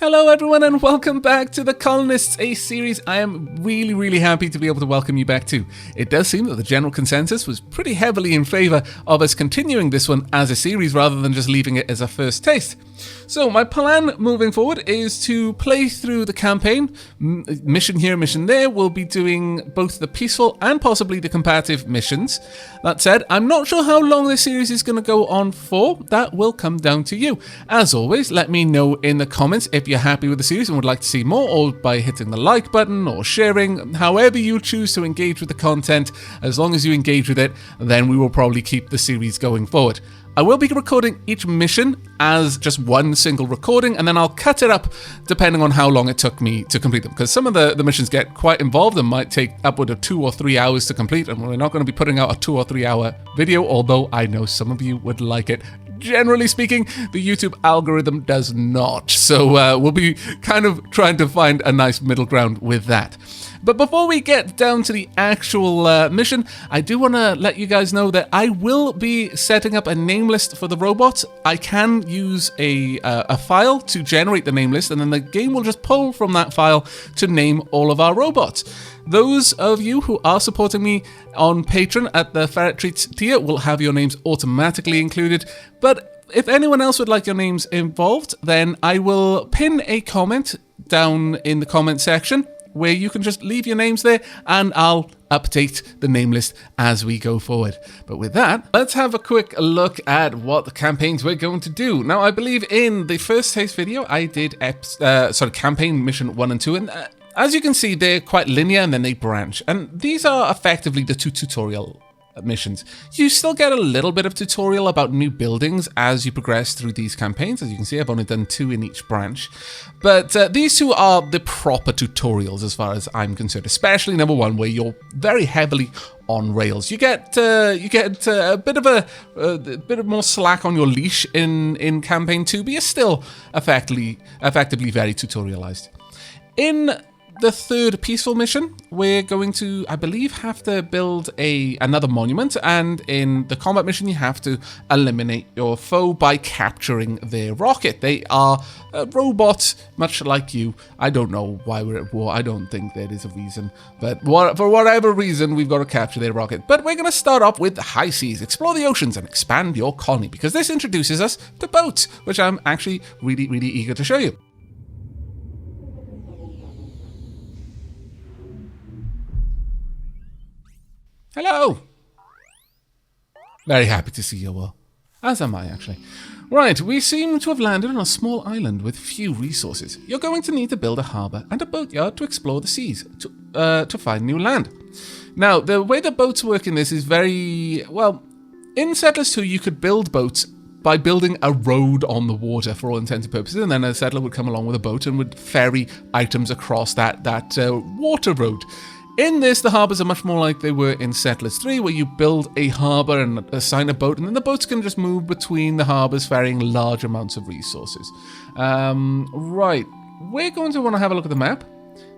Hello everyone and welcome back to the Colonists, a series I am really happy to be able to welcome you back to. It does seem that the general consensus was pretty heavily in favour of us continuing this one as a series rather than just leaving it as a first taste. So my plan moving forward is to play through the campaign, mission here, mission there. We'll be doing both the peaceful and possibly the combative missions. That said, I'm not sure how long this series is going to go on for. That will come down to you. As always, let me know in the comments if you're happy with the series and would like to see more, or by hitting the like button or sharing, however you choose to engage with the content. As long as you engage with it, then we will probably keep the series going forward. I will be recording each mission as just one single recording, and then I'll cut it up depending on how long it took me to complete them, because some of the missions get quite involved and might take upward of 2 or 3 hours to complete, and we're not going to be putting out a 2 or 3 hour video, although I know some of you would like it. Generally speaking, the YouTube algorithm does not, so we'll be kind of trying to find a nice middle ground with that. But before we get down to the actual mission, I do want to let you guys know that I will be setting up a name list for the robots. I can use a file to generate the name list, and then the game will just pull from that file to name all of our robots. Those of you who are supporting me on Patreon at the Ferret Treats tier will have your names automatically included, but if anyone else would like your names involved, then I will pin a comment down in the comment section where you can just leave your names there, and I'll update the name list as we go forward. But with that, let's have a quick look at what the campaigns we're going to do. Now, I believe in the first taste video, I did campaign mission 1 and 2, and as you can see, they're quite linear and then they branch. And these are effectively the 2 tutorial missions. You still get a little bit of tutorial about new buildings as you progress through these campaigns. As you can see, I've only done 2 in each branch. But these 2 are the proper tutorials as far as I'm concerned, especially number 1, where you're very heavily on rails. You get a bit of more slack on your leash in campaign 2, but you're still effectively very tutorialized. In the third peaceful mission, we're going to, I believe, have to build another monument, and in the combat mission, you have to eliminate your foe by capturing their rocket. They are robots, much like you. I don't know why we're at war. I don't think there is a reason, but for whatever reason, we've got to capture their rocket. But we're going to start off with the high seas, explore the oceans, and expand your colony, because this introduces us to boats, which I'm actually really eager to show you. Hello! Very happy to see you all. As am I, actually. Right, we seem to have landed on a small island with few resources. You're going to need to build a harbour and a boatyard to explore the seas, to find new land. Now, the way the boats work in this is very... well, in Settlers 2, you could build boats by building a road on the water for all intents and purposes, and then a settler would come along with a boat and would ferry items across that water road. In this, the harbours are much more like they were in Settlers 3, where you build a harbour and assign a boat, and then the boats can just move between the harbours, ferrying large amounts of resources. Right, we're going to want to have a look at the map.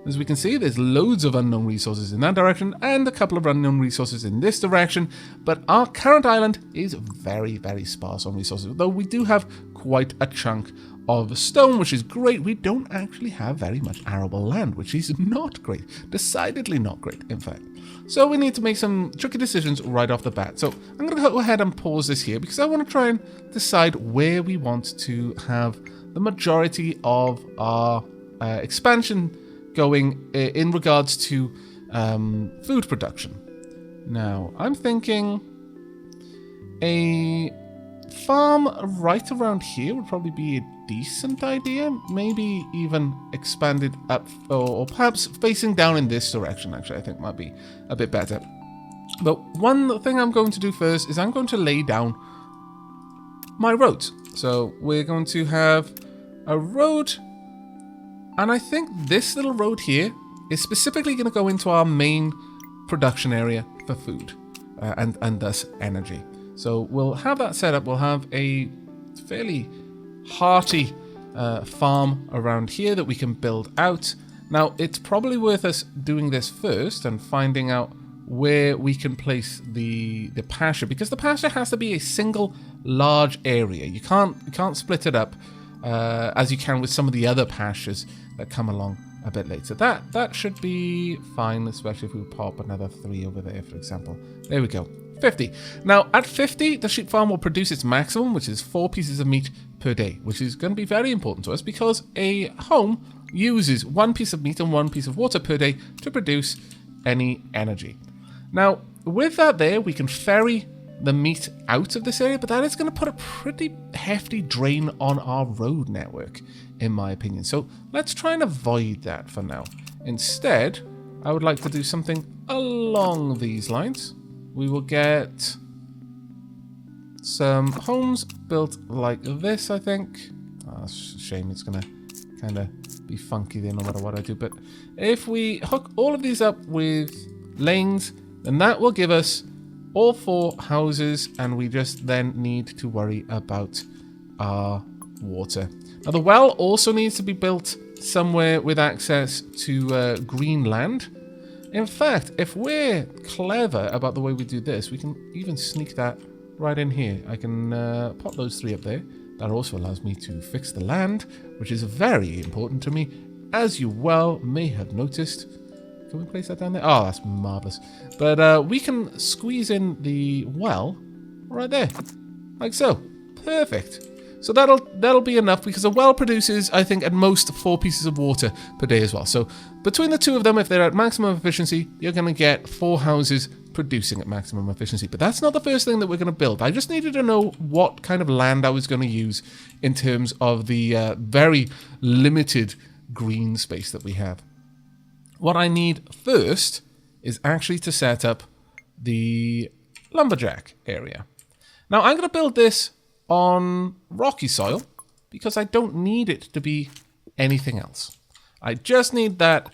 As we can see, there's loads of unknown resources in that direction, and a couple of unknown resources in this direction, but our current island is very sparse on resources, though we do have quite a chunk of stone, which is great. We don't actually have very much arable land, which is not great. Decidedly not great, in fact. So we need to make some tricky decisions right off the bat. So I'm going to go ahead and pause this here, because I want to try and decide where we want to have the majority of our expansion going in regards to food production. Now, I'm thinking a farm right around here would probably be a decent idea. Maybe even expanded up, or perhaps facing down in this direction, actually, I think might be a bit better. But one thing I'm going to do first is I'm going to lay down my roads. So we're going to have a road, and I think this little road here is specifically going to go into our main production area for food and thus energy. So we'll have that set up. We'll have a fairly hearty farm around here that we can build out. Now, it's probably worth us doing this first and finding out where we can place the pasture, because the pasture has to be a single large area. You can't split it up as you can with some of the other pastures that come along a bit later. That should be fine, especially if we pop another 3 over there, for example. There we go. 50. Now, at 50, the sheep farm will produce its maximum, which is 4 pieces of meat per day, which is going to be very important to us because a home uses 1 piece of meat and 1 piece of water per day to produce any energy. Now, with that there, we can ferry the meat out of this area, but that is going to put a pretty hefty drain on our road network, in my opinion. So let's try and avoid that for now. Instead, I would like to do something along these lines. We will get some homes built like this, I think. Oh, it's a shame, it's going to kind of be funky there no matter what I do. But if we hook all of these up with lanes, then that will give us all 4 houses, and we just then need to worry about our water. Now, the well also needs to be built somewhere with access to green land. In fact, if we're clever about the way we do this, we can even sneak that right in here. I can pop those 3 up there. That also allows me to fix the land, which is very important to me, as you well may have noticed. Can we place that down there? Oh, that's marvelous. But we can squeeze in the well right there, like so. Perfect. So that'll be enough, because a well produces, I think, at most 4 pieces of water per day as well. So between the 2 of them, if they're at maximum efficiency, you're going to get 4 houses producing at maximum efficiency. But that's not the first thing that we're going to build. I just needed to know what kind of land I was going to use in terms of the very limited green space that we have. What I need first is actually to set up the lumberjack area. Now, I'm going to build this on rocky soil because I don't need it to be anything else. I just need that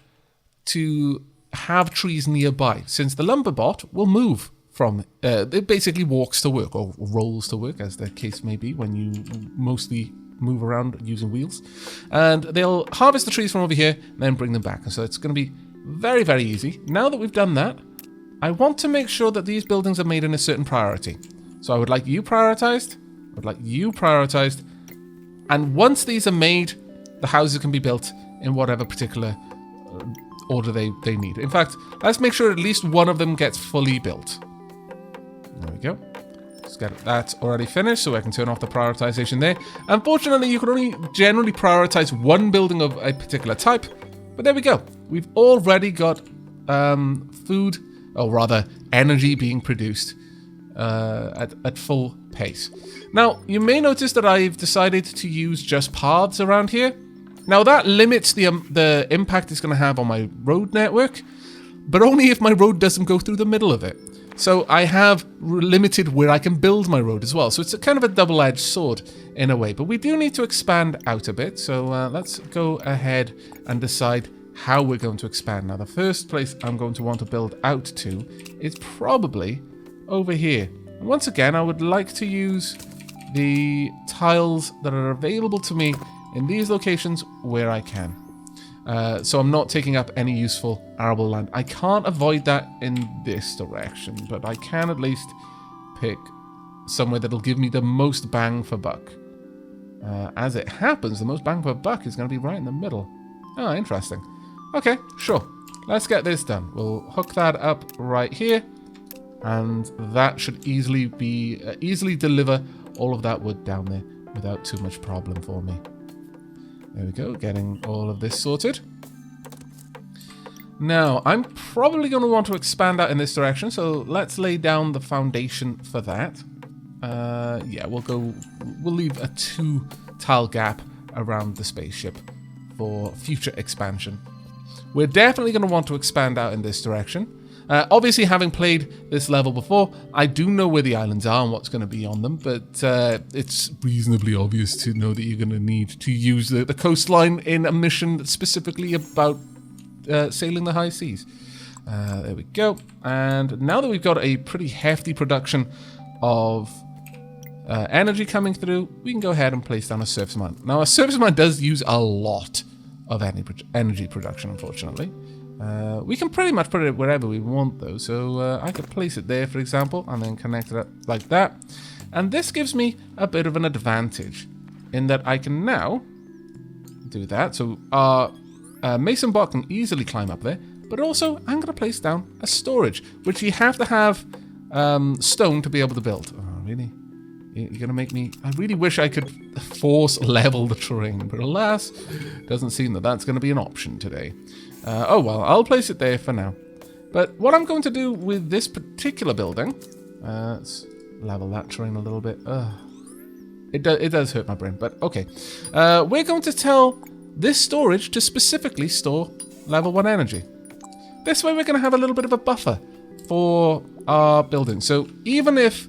to have trees nearby, since the lumberbot will move from, it basically walks to work, or rolls to work, as the case may be, when you mostly move around using wheels. And they'll harvest the trees from over here and then bring them back. And so it's going to be very, very easy. Now that we've done that, I want to make sure that these buildings are made in a certain priority. So I would like you prioritized. I would like you prioritized. And once these are made, the houses can be built in whatever particular order they need. In fact, let's make sure at least one of them gets fully built. There we go. Let's get that already finished so I can turn off the prioritization there. Unfortunately, you can only generally prioritize one building of a particular type, but there we go. We've already got food, or rather energy, being produced at full pace. Now, you may notice that I've decided to use just paths around here. Now, that limits the impact it's going to have on my road network, but only if my road doesn't go through the middle of it. So I have limited where I can build my road as well. So it's a kind of a double-edged sword in a way. But we do need to expand out a bit. So let's go ahead and decide how we're going to expand. Now, the first place I'm going to want to build out to is probably over here. And once again, I would like to use the tiles that are available to me in these locations where I can. So I'm not taking up any useful arable land. I can't avoid that in this direction, but I can at least pick somewhere that'll give me the most bang for buck. As it happens, the most bang for buck is going to be right in the middle. Oh, interesting. Okay, sure. Let's get this done. We'll hook that up right here, and that should easily deliver all of that wood down there without too much problem for me. There we go, getting all of this sorted. Now, I'm probably going to want to expand out in this direction, so let's lay down the foundation for that. Yeah, we'll leave a 2 tile gap around the spaceship for future expansion. We're definitely going to want to expand out in this direction. Obviously, having played this level before, I do know where the islands are and what's going to be on them, but it's reasonably obvious to know that you're going to need to use the coastline in a mission that's specifically about sailing the high seas. There we go. And now that we've got a pretty hefty production of energy coming through, we can go ahead and place down a surface mine. Now, a surface mine does use a lot of energy production, unfortunately. We can pretty much put it wherever we want, though. So I could place it there, for example, and then connect it up like that. And this gives me a bit of an advantage. in that I can now do that. So our mason block can easily climb up there. But also, I'm going to place down a storage, which you have to have stone to be able to build. Oh, really? You're going to make me... I really wish I could force level the terrain, but alas, doesn't seem that that's going to be an option today. Oh well, I'll place it there for now. But what I'm going to do with this particular building... let's level that terrain a little bit. It does hurt my brain, but okay. We're going to tell this storage to specifically store level 1 energy. This way we're going to have a little bit of a buffer for our building. So even if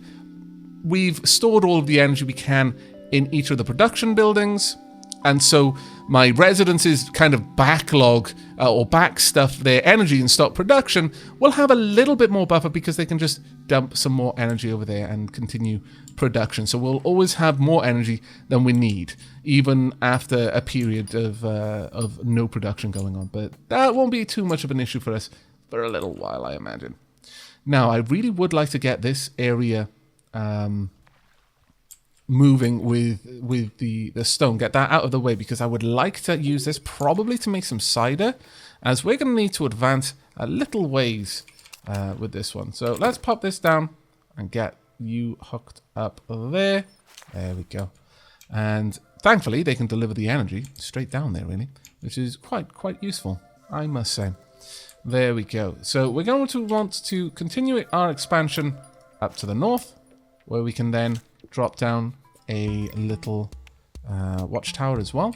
we've stored all of the energy we can in each of the production buildings, and so my residences kind of backlog or back stuff their energy and stop production, we'll have a little bit more buffer because they can just dump some more energy over there and continue production. So we'll always have more energy than we need, even after a period of no production going on. But that won't be too much of an issue for us for a little while, I imagine. Now, I really would like to get this area moving with the stone, get that out of the way, because I would like to use this probably to make some cider, as we're going to need to advance a little ways with this one. So let's pop this down and get you hooked up there. There we go. And thankfully they can deliver the energy straight down there, really, which is quite useful, I must say. There we go. So we're going to want to continue our expansion up to the north, where we can then drop down a little watchtower as well.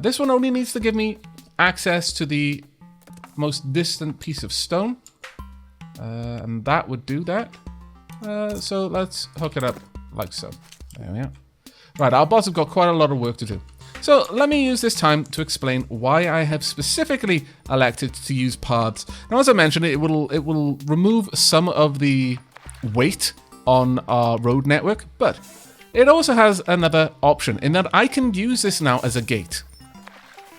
This one only needs to give me access to the most distant piece of stone, and that would do that. So let's hook it up like so. There we are. Right, our bots have got quite a lot of work to do. So let me use this time to explain why I have specifically elected to use paths. Now, as I mentioned, it will remove some of the weight on our road network, but it also has another option in that I can use this now as a gate.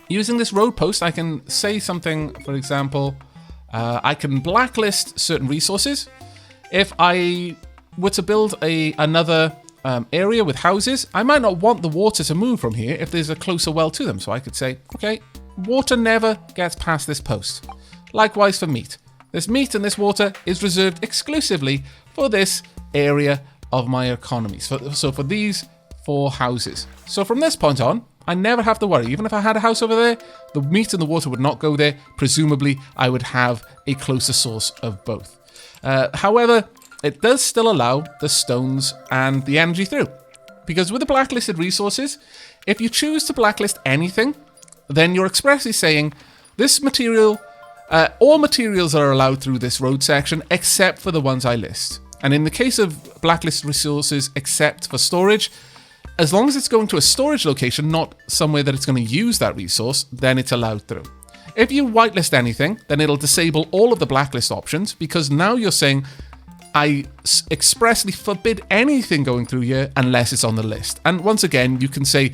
Using this road post, I can say something, for example, I can blacklist certain resources. If I were to build another area with houses, I might not want the water to move from here if there's a closer well to them. So I could say, okay, water never gets past this post. Likewise for meat. This meat and this water is reserved exclusively for this area of my economy. So for these 4 houses. So from this point on, I never have to worry. Even if I had a house over there, the meat and the water would not go there. Presumably, I would have a closer source of both. However, it does still allow the stones and the energy through. Because with the blacklisted resources, if you choose to blacklist anything, then you're expressly saying this material, all materials are allowed through this road section except for the ones I list. And in the case of blacklisted resources except for storage, as long as it's going to a storage location, not somewhere that it's going to use that resource, then it's allowed through. If you whitelist anything, then it'll disable all of the blacklist options, because now you're saying, I expressly forbid anything going through here unless it's on the list. And once again, you can say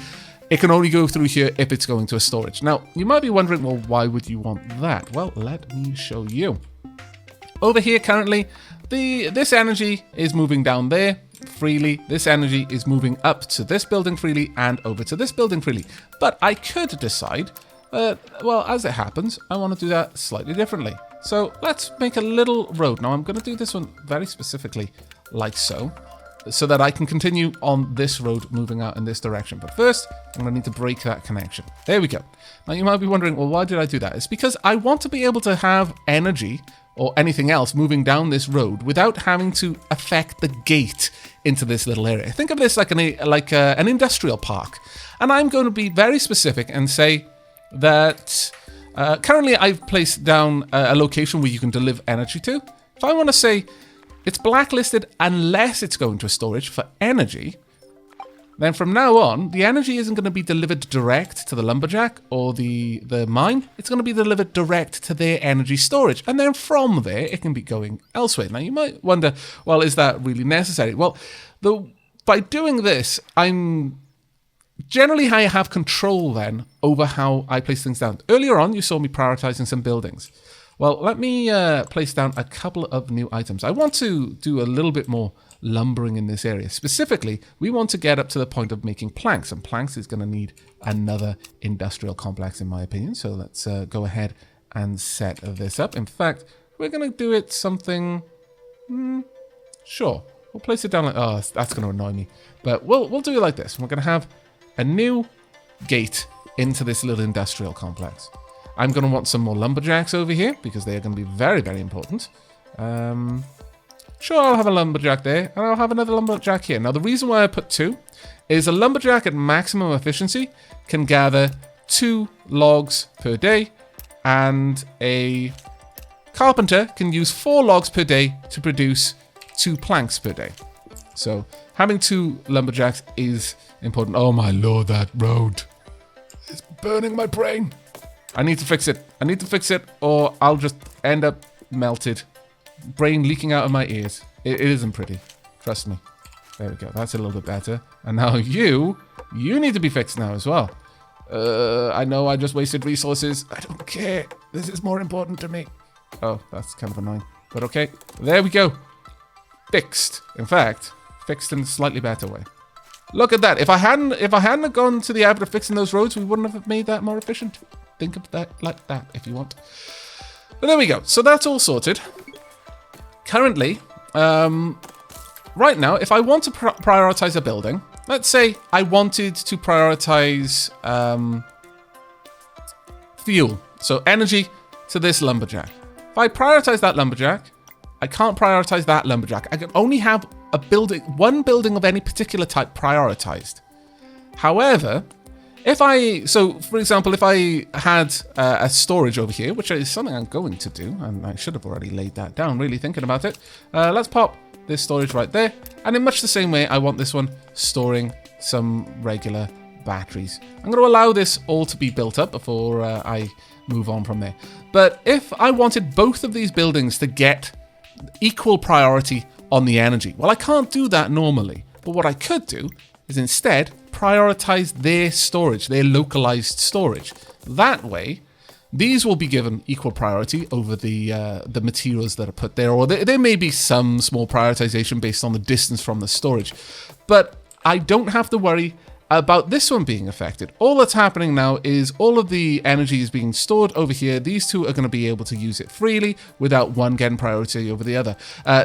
it can only go through here if it's going to a storage. Now, you might be wondering, well, why would you want that? Well, let me show you. Over here currently, this energy is moving down there freely. This energy is moving up to this building freely and over to this building freely. But I could decide, well, as it happens, I want to do that slightly differently. So let's make a little road. Now I'm going to do this one very specifically like so that I can continue on this road moving out in this direction. But first, I'm going to need to break that connection. There we go. Now you might be wondering, well, why did I do that? It's because I want to be able to have energy or anything else moving down this road without having to affect the gate into this little area. Think of this like an industrial park. And I'm going to be very specific and say that currently I've placed down a location where you can deliver energy to. If I want to say it's blacklisted unless it's going to a storage for energy, then from now on, the energy isn't going to be delivered direct to the lumberjack or the mine. It's going to be delivered direct to their energy storage. And then from there, it can be going elsewhere. Now, you might wonder, well, is that really necessary? Well, by doing this, generally I have control then over how I place things down. Earlier on, you saw me prioritizing some buildings. Well, let me place down a couple of new items. I want to do a little bit more lumbering in this area. Specifically, we want to get up to the point of making planks, and planks is going to need another industrial complex, in my opinion. So let's go ahead and set this up. In fact, we're going to do it something... sure. We'll place it down like... Oh, that's going to annoy me. But we'll do it like this. We're going to have a new gate into this little industrial complex. I'm going to want some more lumberjacks over here because they are going to be very, very important. Sure, I'll have a lumberjack there, and I'll have another lumberjack here. Now, the reason why I put 2 is a lumberjack at maximum efficiency can gather 2 logs per day, and a carpenter can use 4 logs per day to produce 2 planks per day. So having 2 lumberjacks is important. Oh my lord, that road is burning my brain. I need to fix it. I need to fix it, or I'll just end up melted. Brain leaking out of my ears. It isn't pretty. Trust me. There we go. That's a little bit better. And now you need to be fixed now as well. I know I just wasted resources. I don't care. This is more important to me. Oh, that's kind of annoying. But okay. There we go. Fixed. In fact, fixed in a slightly better way. Look at that. If I hadn't gone to the Aven of fixing those roads, we wouldn't have made that more efficient. Think of that like that if you want. But there we go. So that's all sorted. Currently, right now, if I want to prioritize a building, let's say I wanted to prioritize fuel. So energy to this lumberjack. If I prioritize that lumberjack, I can't prioritize that lumberjack. I can only have one building of any particular type prioritized. However, for example, if I had a storage over here, which is something I'm going to do, and I should have already laid that down, really thinking about it. Let's pop this storage right there. And in much the same way, I want this one storing some regular batteries. I'm going to allow this all to be built up before I move on from there. But if I wanted both of these buildings to get equal priority on the energy, well, I can't do that normally. But what I could do is instead prioritize their storage, their localized storage. That way, these will be given equal priority over the materials that are put there, or there may be some small prioritization based on the distance from the storage. But I don't have to worry about this one being affected. All that's happening now is all of the energy is being stored over here. These two are going to be able to use it freely without one getting priority over the other.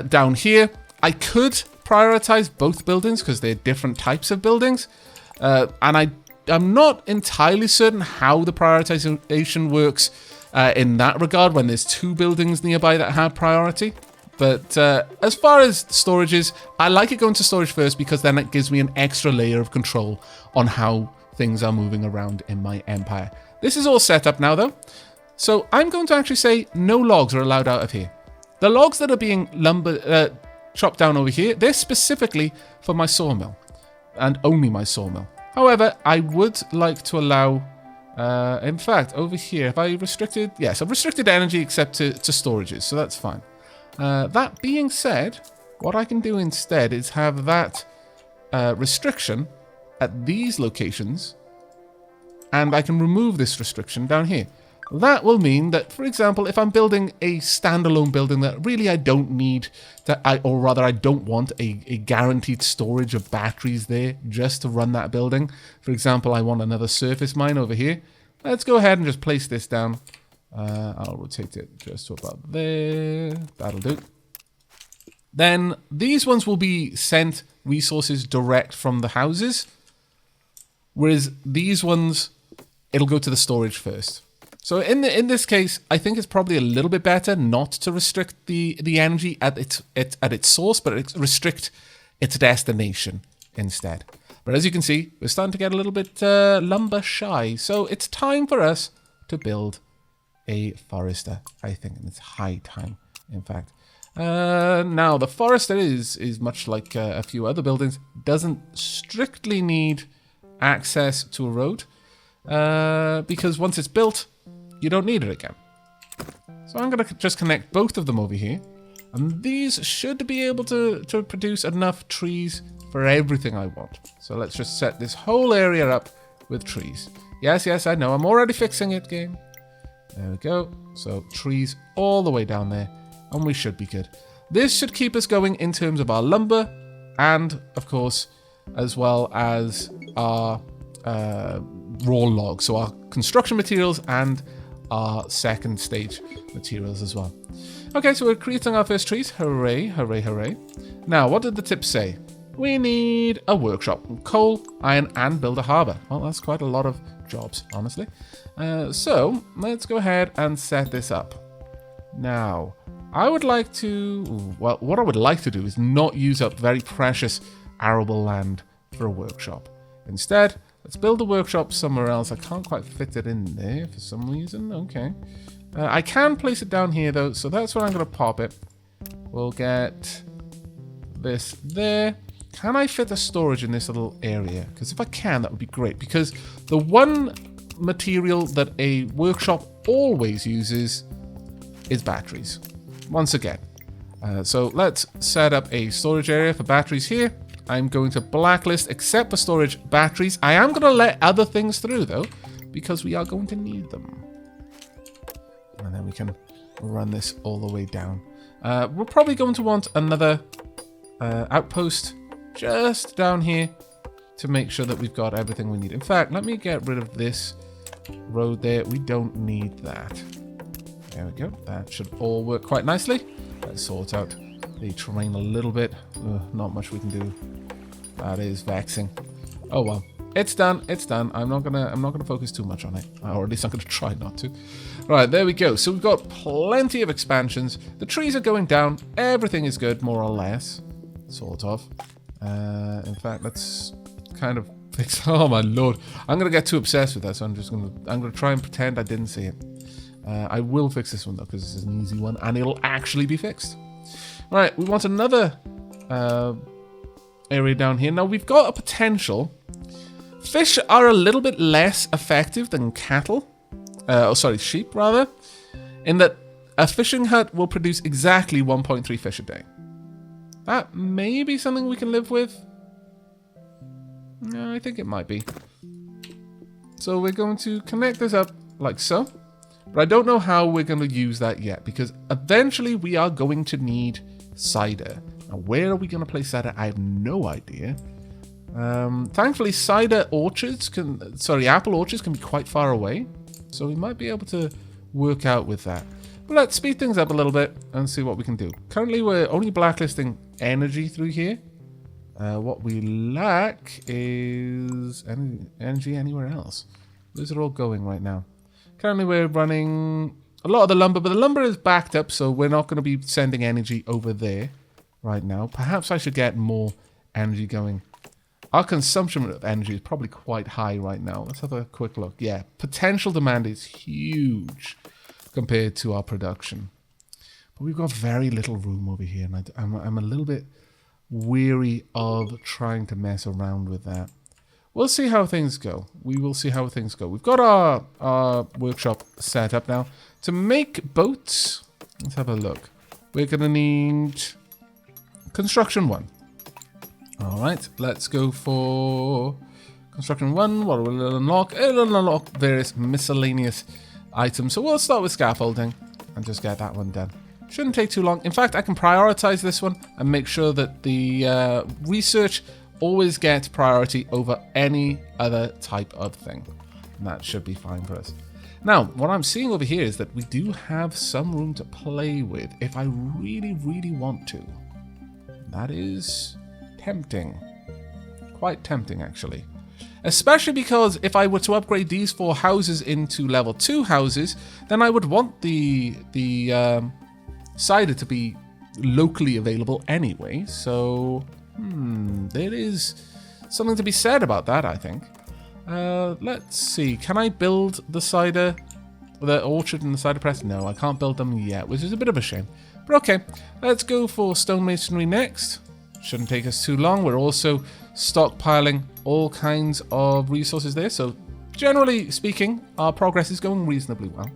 Down here, I could prioritize both buildings because they're different types of buildings. And I'm not entirely certain how the prioritization works in that regard when there's 2 buildings nearby that have priority. But as far as storages, I like it going to storage first because then it gives me an extra layer of control on how things are moving around in my empire. This is all set up now though. So I'm going to actually say no logs are allowed out of here. The logs that are being chopped down over here, they're specifically for my sawmill. And only my sawmill. However, I would like to allow, in fact, over here, have I restricted? Yes, I've restricted energy except to storages, so that's fine. That being said, what I can do instead is have that restriction at these locations, and I can remove this restriction down here. That will mean that, for example, if I'm building a standalone building that really I don't need, or rather I don't want a guaranteed storage of batteries there just to run that building. For example, I want another surface mine over here. Let's go ahead and just place this down. I'll rotate it just to about there. That'll do. Then these ones will be sent resources direct from the houses, whereas these ones, it'll go to the storage first. So in this case, I think it's probably a little bit better not to restrict the energy at its source, but restrict its destination instead. But as you can see, we're starting to get a little bit lumber shy. So it's time for us to build a forester, I think. And it's high time, in fact. Now, the forester is much like a few other buildings, doesn't strictly need access to a road, because once it's built, you don't need it again. So I'm going to just connect both of them over here. And these should be able to produce enough trees for everything I want. So let's just set this whole area up with trees. Yes, I know. I'm already fixing it, game. There we go. So trees all the way down there. And we should be good. This should keep us going in terms of our lumber, and of course, as well as our raw logs, so our construction materials and our second stage materials as well. Okay, so we're creating our first trees. Hooray, hooray, hooray. Now, what did the tip say? We need a workshop, coal, iron, and build a harbour. Well, that's quite a lot of jobs, honestly. So let's go ahead and set this up. Now, I would like to... Well, what I would like to do is not use up very precious arable land for a workshop. Instead, let's build a workshop somewhere else. I can't quite fit it in there for some reason. Okay. I can place it down here, though, so that's where I'm going to pop it. We'll get this there. Can I fit the storage in this little area? Because if I can, that would be great. Because the one material that a workshop always uses is batteries. Once again. So let's set up a storage area for batteries here. I'm going to blacklist except for storage batteries. I am going to let other things through, though, because we are going to need them. And then we can run this all the way down. We're probably going to want another outpost just down here to make sure that we've got everything we need. In fact, let me get rid of this road there. We don't need that. There we go. That should all work quite nicely. Let's sort out the terrain a little bit. Not much we can do. That is vexing. Oh well. It's done. It's done. I'm not gonna focus too much on it. Or at least I'm gonna try not to. Right, there we go. So we've got plenty of expansions. The trees are going down. Everything is good, more or less. Sort of. In fact, let's kind of fix... Oh my lord. I'm gonna get too obsessed with that, so I'm gonna try and pretend I didn't see it. I will fix this one though, because this is an easy one, and it'll actually be fixed. Right, we want another area down here. Now we've got a potential. Fish are a little bit less effective than cattle. Sheep rather. In that a fishing hut will produce exactly 1.3 fish a day. That may be something we can live with. No, I think it might be. So we're going to connect this up like so. But I don't know how we're going to use that yet, because eventually we are going to need cider. Now, where are we going to place cider? I have no idea. Thankfully, apple orchards can be quite far away. So we might be able to work out with that. But let's speed things up a little bit and see what we can do. Currently, we're only blacklisting energy through here. What we lack is energy anywhere else. Those are all going right now. Currently, we're running a lot of the lumber, but the lumber is backed up, so we're not going to be sending energy over there right now. Perhaps I should get more energy going. Our consumption of energy is probably quite high right now. Let's have a quick look. Yeah, potential demand is huge compared to our production. But we've got very little room over here, and I'm a little bit weary of trying to mess around with that. We'll see how things go. We will see how things go. We've got our workshop set up now. To make boats, let's have a look. We're going to need construction 1. All right, let's go for construction 1. What will it unlock? It'll unlock various miscellaneous items. So we'll start with scaffolding and just get that one done. Shouldn't take too long. In fact, I can prioritize this one and make sure that the research always gets priority over any other type of thing. And that should be fine for us. Now, what I'm seeing over here is that we do have some room to play with if I really, really want to. That is tempting. Quite tempting, actually. Especially because if I were to upgrade these 4 houses into level 2 houses, then I would want the cider to be locally available anyway. So, there is something to be said about that, I think. Let's see. Can I build the orchard and the cider press? No, I can't build them yet, which is a bit of a shame. But okay, let's go for stonemasonry next. Shouldn't take us too long. We're also stockpiling all kinds of resources there. So generally speaking, our progress is going reasonably well.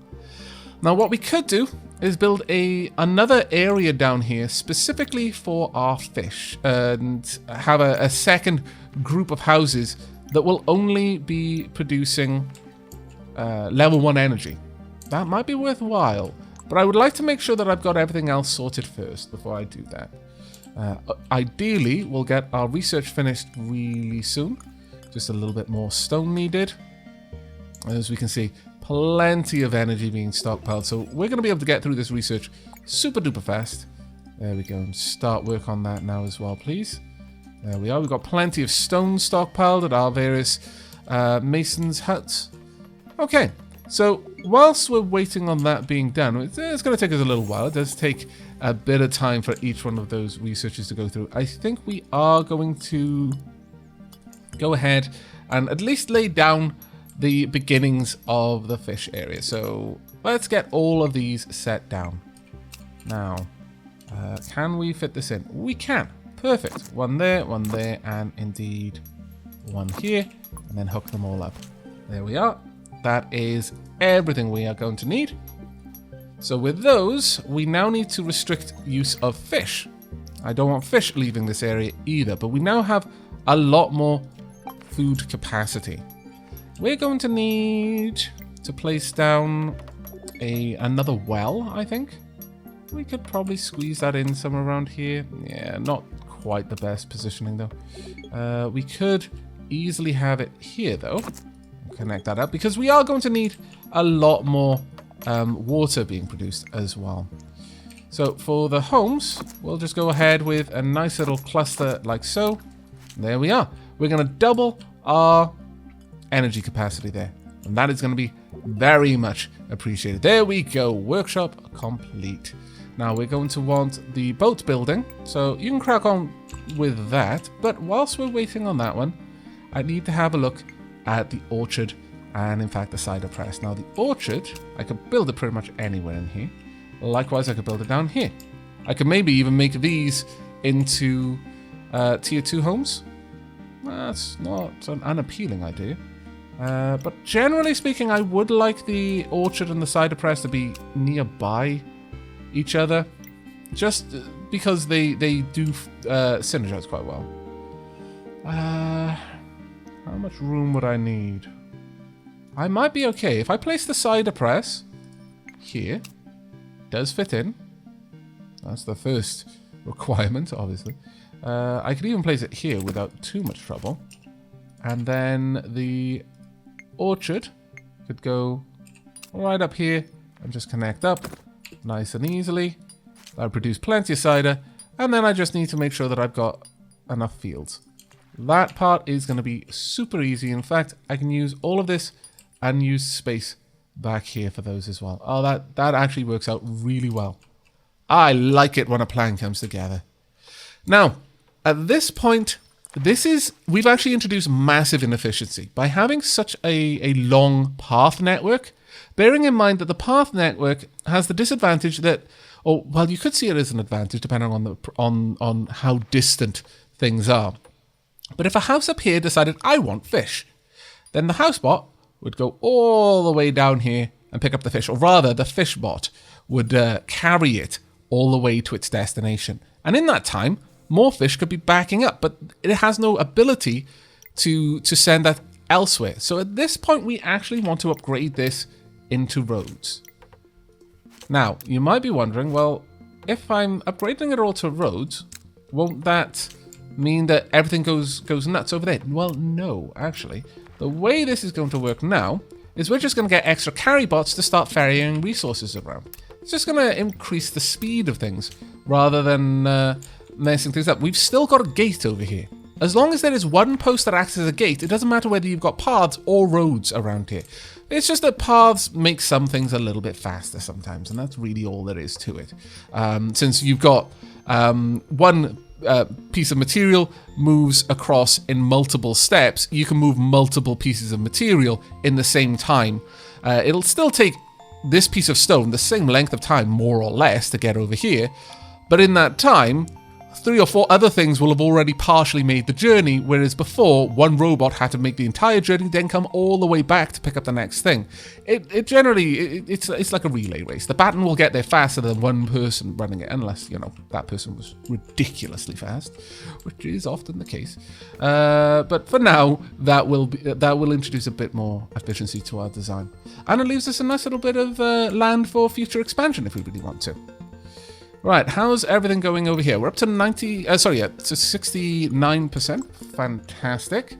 Now what we could do is build another area down here specifically for our fish and have a second group of houses that will only be producing level 1 energy. That might be worthwhile, but I would like to make sure that I've got everything else sorted first before I do that. Ideally, we'll get our research finished really soon. Just a little bit more stone needed. As we can see, plenty of energy being stockpiled. So we're going to be able to get through this research super duper fast. There we go. And start work on that now as well, please. There we are. We've got plenty of stone stockpiled at our various masons' huts. Okay. So whilst we're waiting on that being done, it's going to take us a little while. It does take a bit of time for each one of those researches to go through. I think we are going to go ahead and at least lay down the beginnings of the fish area. So let's get all of these set down. Now, can we fit this in? We can. Perfect. One there, and indeed one here, and then hook them all up. There we are. That is everything we are going to need. So with those, we now need to restrict use of fish. I don't want fish leaving this area either, but we now have a lot more food capacity. We're going to need to place down another well, I think. We could probably squeeze that in somewhere around here. Yeah, not quite the best positioning though. We could easily have it here though. Connect that up because we are going to need a lot more water being produced as well. So for the homes, we'll just go ahead with a nice little cluster like so. There we are. We're going to double our energy capacity there. And that is going to be very much appreciated. There we go. Workshop complete. Now we're going to want the boat building. So you can crack on with that. But whilst we're waiting on that one, I need to have a look at the orchard and in fact the cider press. Now the orchard, I could build it pretty much anywhere in here. Likewise, I could build it down here. I could maybe even make these into tier 2 homes. That's not an unappealing idea. But generally speaking, I would like the orchard and the cider press to be nearby each other. Just because they do synergize quite well. How much room would I need? I might be okay. If I place the cider press here, does fit in. That's the first requirement, obviously. I could even place it here without too much trouble. And then the orchard could go right up here and just connect up nice and easily. That'll produce plenty of cider. And then I just need to make sure that I've got enough fields. That part is going to be super easy. In fact, I can use all of this and use space back here for those as well. Oh, that actually works out really well. I like it when a plan comes together. Now, at this point, we've actually introduced massive inefficiency by having such a long path network. Bearing in mind that the path network has the disadvantage that, or well, you could see it as an advantage depending on how distant things are. But if a house up here decided, I want fish, then the house bot would go all the way down here and pick up the fish. Or rather, the fish bot would carry it all the way to its destination. And in that time, more fish could be backing up. But it has no ability to send that elsewhere. So at this point, we actually want to upgrade this into roads. Now, you might be wondering, well, if I'm upgrading it all to roads, won't that mean that everything goes nuts over there? Well, no, actually. The way this is going to work now is we're just going to get extra carry bots to start ferrying resources around. It's just going to increase the speed of things rather than messing things up. We've still got a gate over here. As long as there is one post that acts as a gate, it doesn't matter whether you've got paths or roads around here. It's just that paths make some things a little bit faster sometimes, and that's really all there is to it. Since you've got one piece of material moves across in multiple steps, you can move multiple pieces of material in the same time. It'll still take this piece of stone the same length of time, more or less, to get over here, but in that time, 3 or 4 other things will have already partially made the journey, whereas before, one robot had to make the entire journey, then come all the way back to pick up the next thing. It generally, it's like a relay race. The baton will get there faster than one person running it, unless, you know, that person was ridiculously fast, which is often the case. But for now, that will introduce a bit more efficiency to our design. And it leaves us a nice little bit of land for future expansion if we really want to. Right, how's everything going over here? We're up to 69%. Fantastic.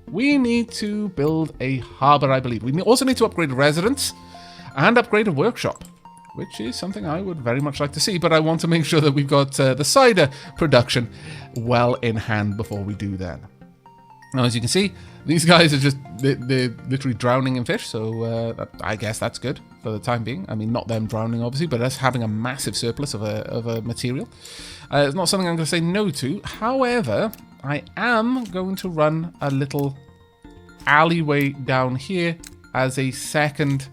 We need to build a harbour, I believe. We also need to upgrade residents and upgrade a workshop, which is something I would very much like to see, but I want to make sure that we've got the cider production well in hand before we do that. Now, as you can see, these guys are just, they're literally drowning in fish, so I guess that's good for the time being. I mean, not them drowning, obviously, but us having a massive surplus of a material. It's not something I'm going to say no to. However, I am going to run a little alleyway down here as a second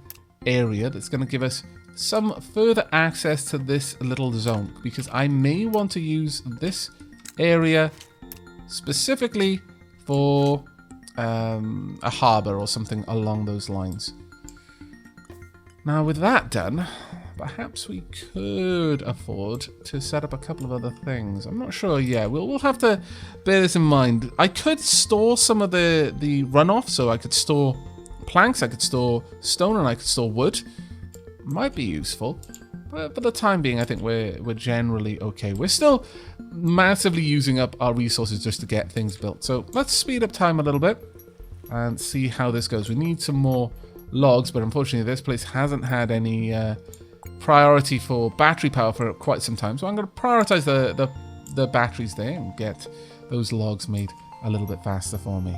area that's going to give us some further access to this little zone, because I may want to use this area specifically for a harbour or something along those lines. Now, with that done, perhaps we could afford to set up a couple of other things. I'm not sure. Yeah, we'll have to bear this in mind. I could store some of the runoff, so I could store planks, I could store stone, and I could store wood. Might be useful, but for the time being, I think we're generally okay. We're still massively using up our resources just to get things built. So let's speed up time a little bit and see how this goes. We need some more logs, but unfortunately this place hasn't had any priority for battery power for quite some time. So I'm going to prioritize the batteries there and get those logs made a little bit faster for me.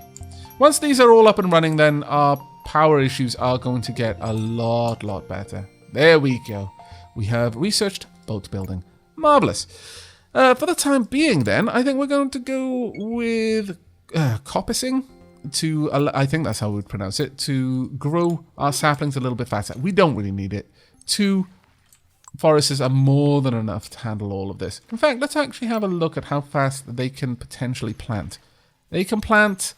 Once these are all up and running, then our power issues are going to get a lot better. There we go. We have researched boat building. Marvelous. For the time being, then, I think we're going to go with coppicing to, I think that's how we would pronounce it, to grow our saplings a little bit faster. We don't really need it. 2 foresters are more than enough to handle all of this. In fact, let's actually have a look at how fast they can potentially plant. They can plant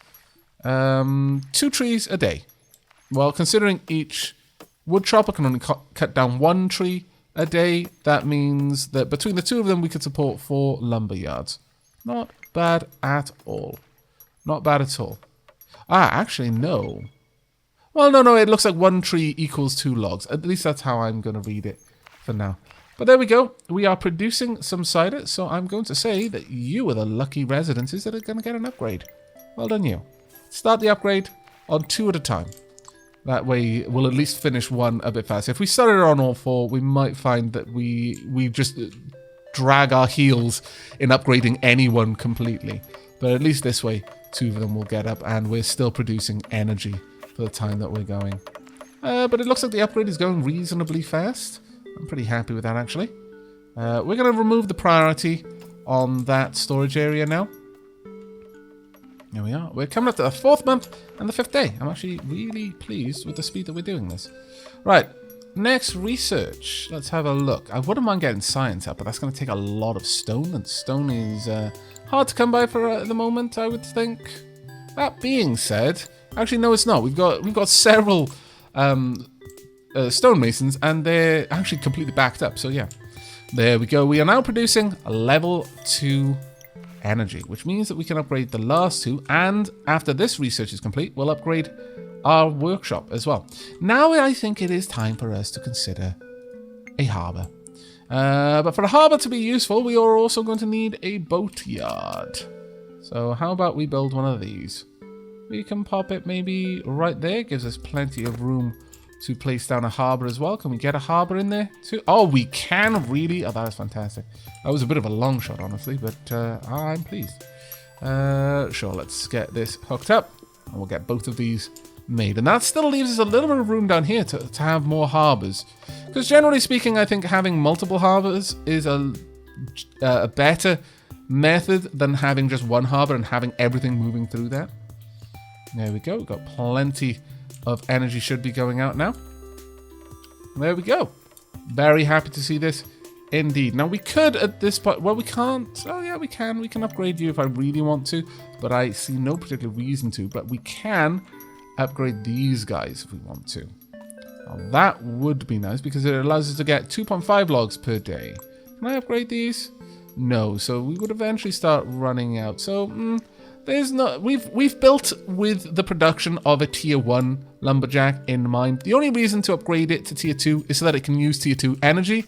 2 trees a day. Well, considering each wood chopper can only cut down 1 tree a day, that means that between the 2 of them, we could support 4 lumber yards. Not bad at all. Not bad at all. Actually, no. Well, no, it looks like 1 tree equals 2 logs. At least that's how I'm going to read it for now. But there we go. We are producing some cider, so I'm going to say that you are the lucky residences that are going to get an upgrade. Well done, you. Start the upgrade on 2 at a time. That way, we'll at least finish 1 a bit faster. If we started on all 4, we might find that we just drag our heels in upgrading anyone completely. But at least this way, 2 of them will get up, and we're still producing energy for the time that we're going. But it looks like the upgrade is going reasonably fast. I'm pretty happy with that, actually. We're going to remove the priority on that storage area now. There we are. We're coming up to the 4th month and the 5th day. I'm actually really pleased with the speed that we're doing this. Right, next research. Let's have a look. I wouldn't mind getting science up, but that's going to take a lot of stone, and stone is hard to come by for at the moment, I would think. That being said, actually no, it's not. We've got several stonemasons, and they're actually completely backed up. So yeah, there we go. We are now producing a level 2 energy, which means that we can upgrade the last 2, and after this research is complete, we'll upgrade our workshop as well. Now I think it is time for us to consider a harbour. But for a harbour to be useful, we are also going to need a boat yard. So how about we build one of these? We can pop it maybe right there. Gives us plenty of room to place down a harbour as well. Can we get a harbour in there too? Oh, we can, really? Oh, that is fantastic. That was a bit of a long shot, honestly, but I'm pleased. Sure, let's get this hooked up, and we'll get both of these made. And that still leaves us a little bit of room down here to have more harbours. Because generally speaking, I think having multiple harbours is a better method than having just 1 harbour and having everything moving through that. There we go. We've got plenty of energy should be going out now. There we go. Very happy to see this indeed. Now we could at this point, well, we can't. Oh yeah, we can. We can upgrade you if I really want to, but I see no particular reason to. But we can upgrade these guys if we want to. Now that would be nice because it allows us to get 2.5 logs per day. Can I upgrade these? No, so we would eventually start running out. So there's no, we've built with the production of a tier 1 lumberjack in mind. The only reason to upgrade it to tier 2 is so that it can use tier 2 energy.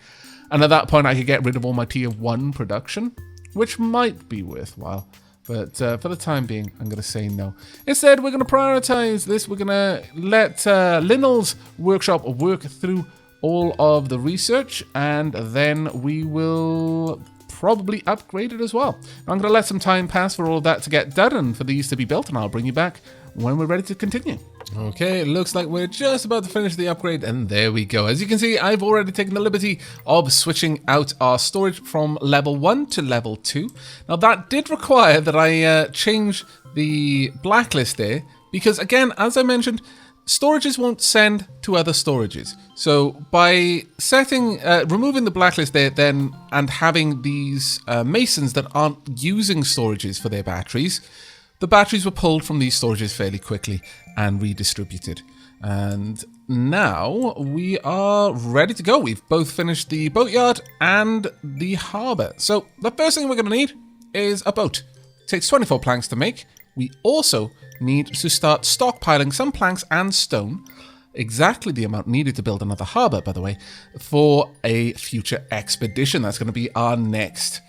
And at that point, I could get rid of all my tier 1 production, which might be worthwhile. But for the time being, I'm going to say no. Instead, we're going to prioritize this. We're going to let Linnell's workshop work through all of the research, and then we will probably upgrade it as well. I'm going to let some time pass for all of that to get done and for these to be built, and I'll bring you back when we're ready to continue. Okay, it looks like we're just about to finish the upgrade, and there we go. As you can see, I've already taken the liberty of switching out our storage from level 1 to level 2. Now, that did require that I change the blacklist there, because again, as I mentioned, storages won't send to other storages. So by setting, removing the blacklist there then, and having these masons that aren't using storages for their batteries, the batteries were pulled from these storages fairly quickly and redistributed. And now we are ready to go. We've both finished the boatyard and the harbour. So the first thing we're going to need is a boat. It takes 24 planks to make. We also need to start stockpiling some planks and stone, exactly the amount needed to build another harbour, by the way, for a future expedition. That's going to be our next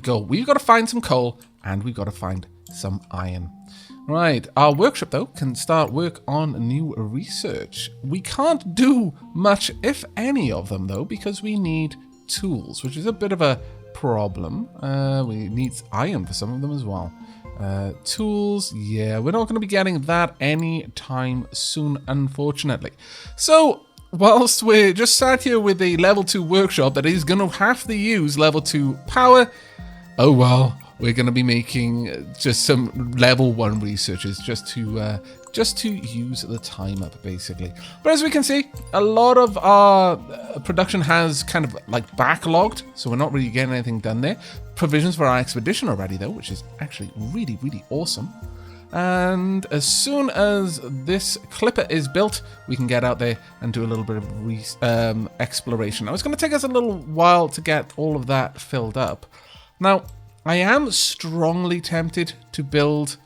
goal. We've got to find some coal and we've got to find some iron. Right, our workshop though can start work on new research. We can't do much, if any of them though, because we need tools, which is a bit of a problem. We need iron for some of them as well. Tools, yeah, we're not going to be getting that anytime soon, unfortunately. So, whilst we're just sat here with a level 2 workshop that is going to have to use level 2 power, oh well, we're going to be making just some level 1 researches just to use the time up, basically. But as we can see, a lot of our production has kind of like backlogged, so we're not really getting anything done there. Provisions for our expedition are ready though, which is actually really, really awesome. And as soon as this clipper is built, we can get out there and do a little bit of exploration. Now, it's going to take us a little while to get all of that filled up. Now, I am strongly tempted to build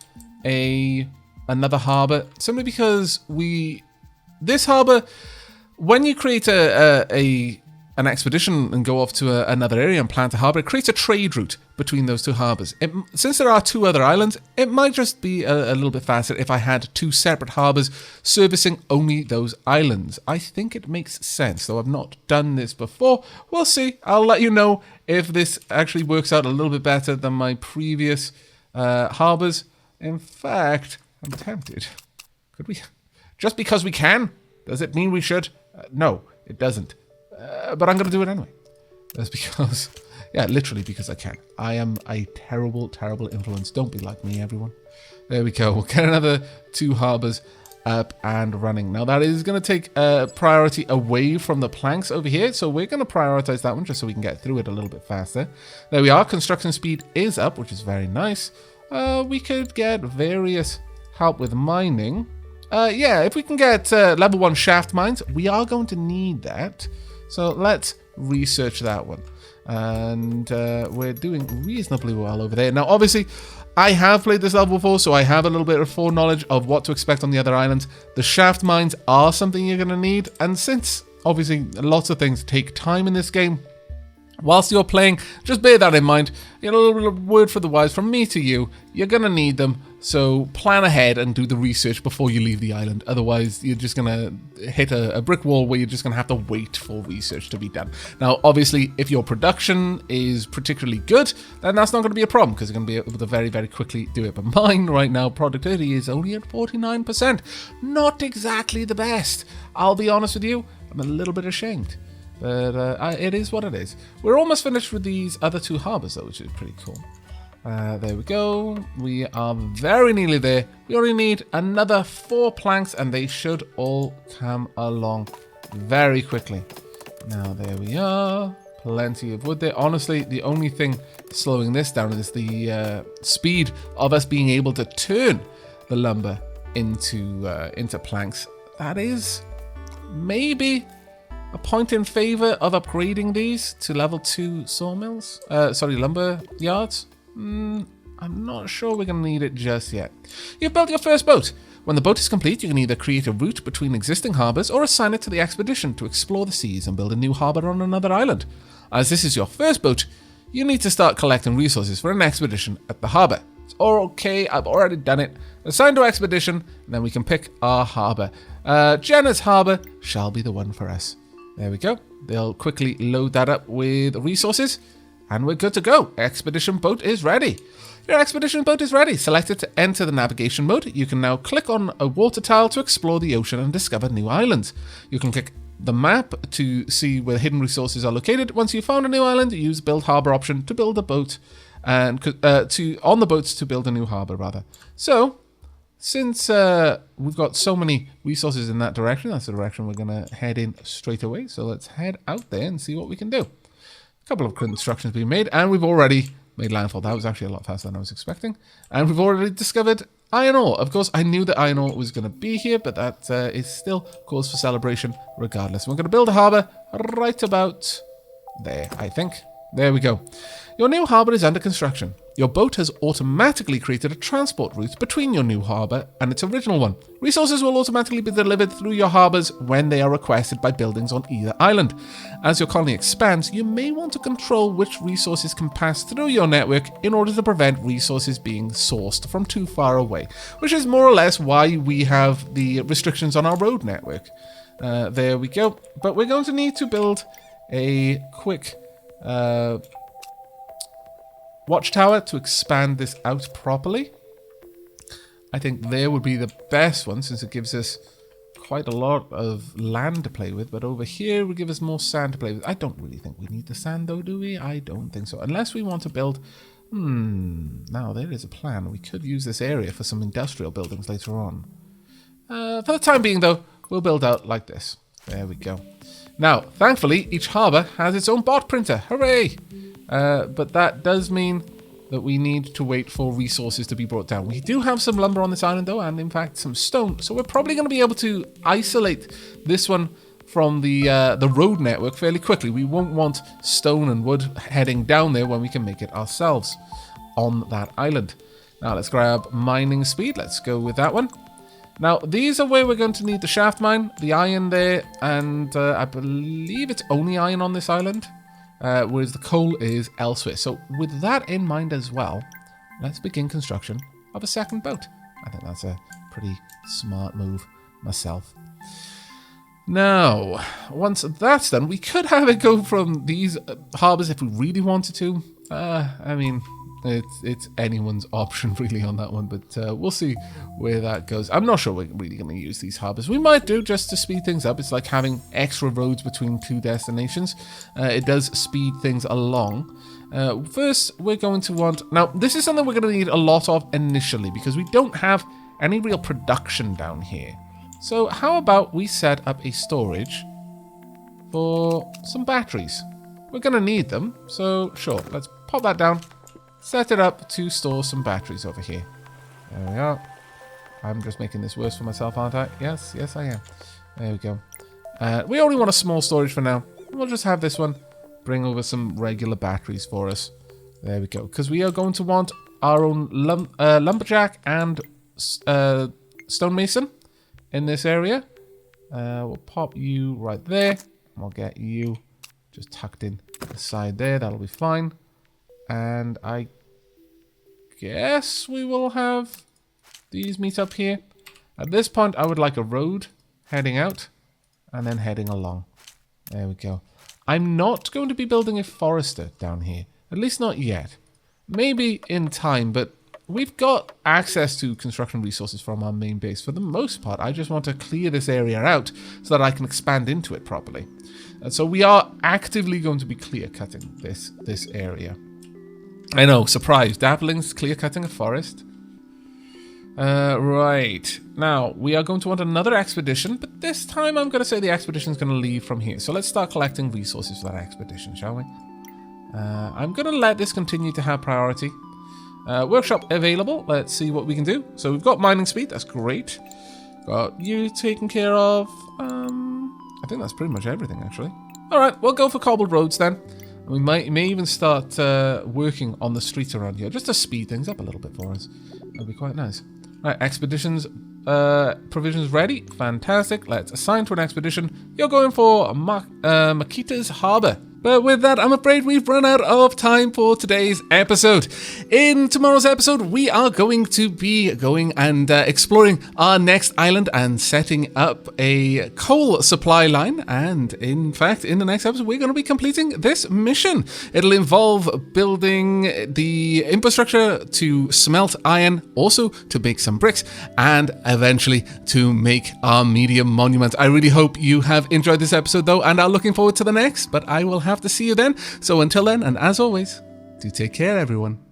another harbour, simply because this harbour, when you create an expedition and go off to another area and plant a harbour, it creates a trade route between those two harbours. Since there are 2 other islands, it might just be a little bit faster if I had 2 separate harbours servicing only those islands. I think it makes sense, though I've not done this before. We'll see. I'll let you know if this actually works out a little bit better than my previous harbours. In fact, I'm tempted. Could we? Just because we can, does it mean we should? No, it doesn't. But I'm going to do it anyway. That's because, yeah, literally because I can. I am a terrible, terrible influence. Don't be like me, everyone. There we go. We'll get another 2 harbours up and running. Now, that is going to take priority away from the planks over here. So we're going to prioritize that one just so we can get through it a little bit faster. There we are. Construction speed is up, which is very nice. We could get various help with mining. Yeah, if we can get level 1 shaft mines, we are going to need that. So let's research that one. And we're doing reasonably well over there. Now, obviously, I have played this level before, so I have a little bit of foreknowledge of what to expect on the other islands. The shaft mines are something you're going to need. And since, obviously, lots of things take time in this game, whilst you're playing, just bear that in mind. You know, a little word for the wise from me to you. You're going to need them. So plan ahead and do the research before you leave the island. Otherwise, you're just going to hit a brick wall where you're just going to have to wait for research to be done. Now, obviously, if your production is particularly good, then that's not going to be a problem because you're going to be able to very, very quickly do it. But mine right now, productivity is only at 49%. Not exactly the best. I'll be honest with you, I'm a little bit ashamed. But it is what it is. We're almost finished with these other 2 harbours, though, which is pretty cool. There we go. We are very nearly there. We only need another 4 planks, and they should all come along very quickly. Now, there we are. Plenty of wood there. Honestly, the only thing slowing this down is the speed of us being able to turn the lumber into planks. That is maybe a point in favor of upgrading these to level 2 sawmills. Lumber yards. I'm not sure we're going to need it just yet. You've built your first boat. When the boat is complete, you can either create a route between existing harbours or assign it to the expedition to explore the seas and build a new harbour on another island. As this is your first boat, you need to start collecting resources for an expedition at the harbour. It's all okay, I've already done it. Assign to expedition, and then we can pick our harbour. Jenna's harbour shall be the one for us. There we go. They'll quickly load that up with resources, and we're good to go. Expedition boat is ready. Your expedition boat is ready. Select it to enter the navigation mode. You can now click on a water tile to explore the ocean and discover new islands. You can click the map to see where hidden resources are located. Once you've found a new island, use build harbour option to build a boat and on the boats to build a new harbour rather. So since we've got so many resources in that direction, that's the direction we're going to head in straight away. So let's head out there and see what we can do. A couple of constructions being made, and we've already made landfall. That was actually a lot faster than I was expecting. And we've already discovered iron ore. Of course, I knew that iron ore was going to be here, but that is still cause for celebration regardless. We're going to build a harbour right about there, I think. There we go. Your new harbour is under construction. Your boat has automatically created a transport route between your new harbour and its original one. Resources will automatically be delivered through your harbours when they are requested by buildings on either island. As your colony expands, you may want to control which resources can pass through your network in order to prevent resources being sourced from too far away, which is more or less why we have the restrictions on our road network. There we go. But we're going to need to build a quick watchtower to expand this out properly. I think there would be the best one since it gives us quite a lot of land to play with, but over here would give us more sand to play with. I don't really think we need the sand though, do we? I don't think so. Unless we want to build... now there is a plan. We could use this area for some industrial buildings later on. For the time being though, we'll build out like this. There we go. Now, thankfully, each harbour has its own bot printer. Hooray! But that does mean that we need to wait for resources to be brought down. We do have some lumber on this island though, and in fact some stone. So we're probably going to be able to isolate this one from the road network fairly quickly. We won't want stone and wood heading down there when we can make it ourselves on that island. Now let's grab mining speed. Let's go with that one. Now, these are where we're going to need the shaft mine, the iron there, and I believe it's only iron on this island, whereas the coal is elsewhere. So with that in mind as well, let's begin construction of a second boat. I think that's a pretty smart move myself. Now, once that's done, we could have it go from these harbours if we really wanted to. I mean... It's anyone's option really on that one, but we'll see where that goes. I'm not sure we're really going to use these harbours. We might do just to speed things up. It's like having extra roads between two destinations. It does speed things along. First, we're going to want... Now, this is something we're going to need a lot of initially because we don't have any real production down here. So how about we set up a storage for some batteries? We're going to need them, so sure, let's pop that down. Set it up to store some batteries over here. There we are. I'm just making this worse for myself, aren't I? Yes, I am. There we go. We only want a small storage for now. We'll just have this one bring over some regular batteries for us. There we go. Because we are going to want our own lumberjack and stonemason in this area. We'll pop you right there. We'll get you just tucked in the side there. That'll be fine. And I guess we will have these meet up here. At this point, I would like a road heading out and then heading along. There we go. I'm not going to be building a forester down here. At least not yet. Maybe in time, but we've got access to construction resources from our main base. For the most part, I just want to clear this area out so that I can expand into it properly. And so we are actively going to be clear cutting this area. I know, surprise. Dapling's clear-cutting a forest. Right. Now, we are going to want another expedition, but this time I'm going to say the expedition is going to leave from here. So let's start collecting resources for that expedition, shall we? I'm going to let this continue to have priority. Workshop available. Let's see what we can do. So we've got mining speed. That's great. Got you taken care of. I think that's pretty much everything, actually. All right, we'll go for cobbled roads then. We may even start working on the streets around here, just to speed things up a little bit for us. That'd be quite nice. Right, expeditions, provisions ready. Fantastic. Let's assign to an expedition. You're going for Makita's Harbour. But with that, I'm afraid we've run out of time for today's episode. In tomorrow's episode, we are going to be going and exploring our next island and setting up a coal supply line. And in fact, in the next episode, we're going to be completing this mission. It'll involve building the infrastructure to smelt iron, also to make some bricks, and eventually to make our medium monument. I really hope you have enjoyed this episode, though, and are looking forward to the next, but I will have to see you then. So until then, and as always, do take care, everyone.